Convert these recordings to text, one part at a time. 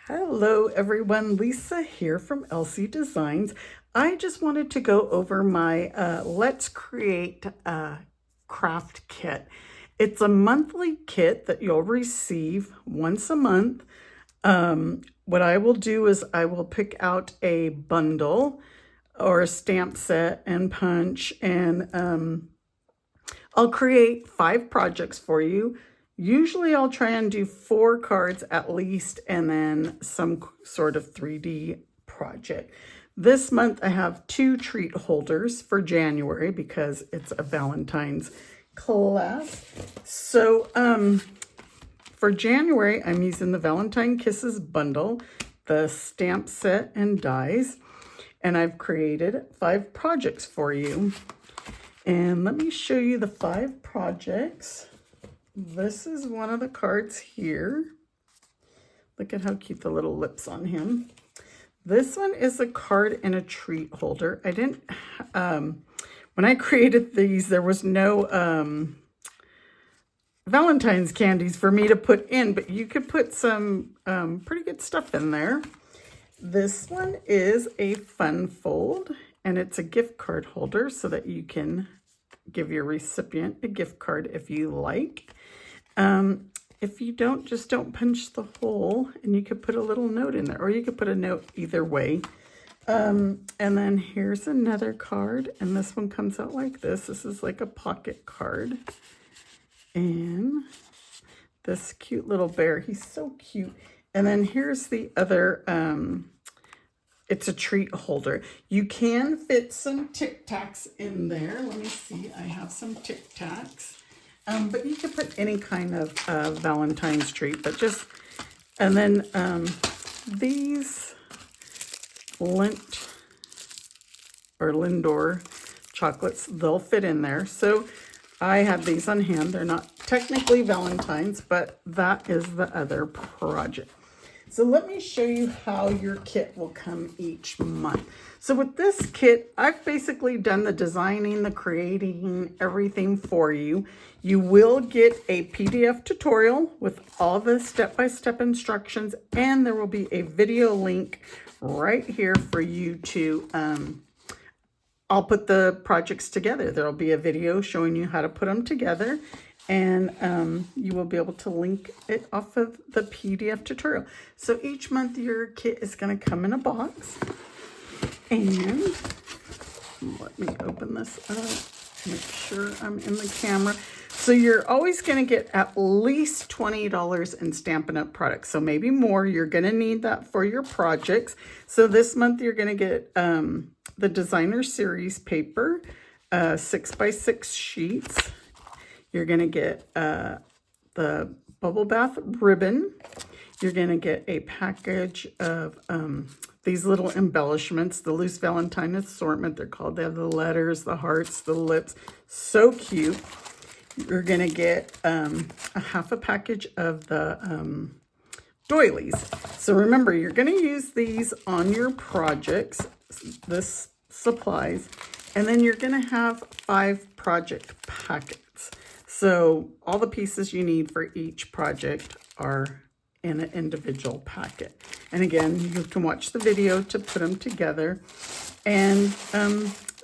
Hello everyone, Lisa here from LC Designs. I just wanted to go over my Let's Create craft kit. It's a monthly kit that you'll receive once a month. What I will do is I will pick out a bundle or a stamp set and punch, and I'll create 5 projects for you. Usually I'll try and do 4 cards at least, and then some sort of 3D project. This month I have 2 treat holders for January because it's a Valentine's class. So for January, I'm using the Valentine Kisses bundle, the stamp set and dies, and I've created 5 projects for you. And let me show you the 5 projects. This is one of the cards here. Look at how cute the little lips on him. This one is a card and a treat holder. I didn't, when I created these, there was no Valentine's candies for me to put in, but you could put some pretty good stuff in there. This one is a fun fold, and it's a gift card holder so that you can give your recipient a gift card if you like. If you don't, just don't punch the hole, and you could put a little note in there, or you could put a note either way. And then here's another card, and this one comes out like this. This is like a pocket card. And this cute little bear, he's so cute. And then here's the other, it's a treat holder. You can fit some Tic Tacs in there. Let me see, I have some Tic Tacs. But you could put any kind of Valentine's treat, but just, and then these Lindor chocolates, they'll fit in there. So I have these on hand. They're not technically Valentine's, but that is the other project. So let me show you how your kit will come each month. So with this kit, I've basically done the designing, the creating, everything for you. You will get a PDF tutorial with all the step-by-step instructions, and there will be a video link right here for you to, I'll put the projects together. There'll be a video showing you how to put them together, and you will be able to link it off of the PDF tutorial. So each month your kit is going to come in a box. And let me open this up, make sure I'm in the camera. So you're always going to get at least $20 in Stampin' Up! Products. So maybe more. You're going to need that for your projects. So this month you're going to get the Designer Series paper, 6x6 sheets. You're going to get the Bubble Bath ribbon. You're going to get a package of these little embellishments, the Loose Valentine Assortment, they're called. They have the letters, the hearts, the lips. So cute. You're going to get a half a package of the doilies. So remember, you're going to use these on your projects, this supplies, and then you're going to have 5 project packets. So all the pieces you need for each project are in an individual packet. And again, you can watch the video to put them together. And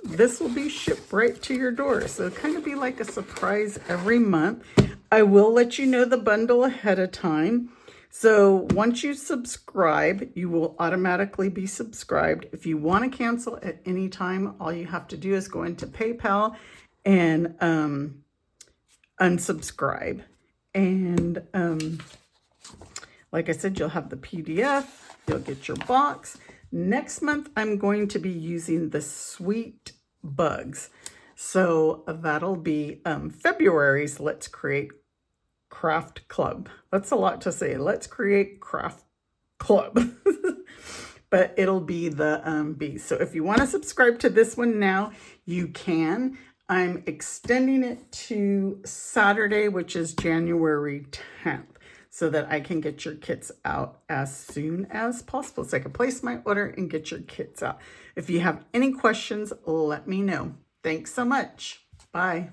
this will be shipped right to your door. So it'll kind of be like a surprise every month. I will let you know the bundle ahead of time. So once you subscribe, you will automatically be subscribed. If you want to cancel at any time, all you have to do is go into PayPal and unsubscribe. And like I said, you'll have the PDF, you'll get your box. Next month, I'm going to be using the Sweet Bugs. So that'll be February's Let's Create Craft Club. That's a lot to say. Let's Create Craft Club. But it'll be the B. So if you want to subscribe to this one now, you can. I'm extending it to Saturday, which is January 10th. So that I can get your kits out as soon as possible. So I can place my order and get your kits out. If you have any questions, let me know. Thanks so much. Bye.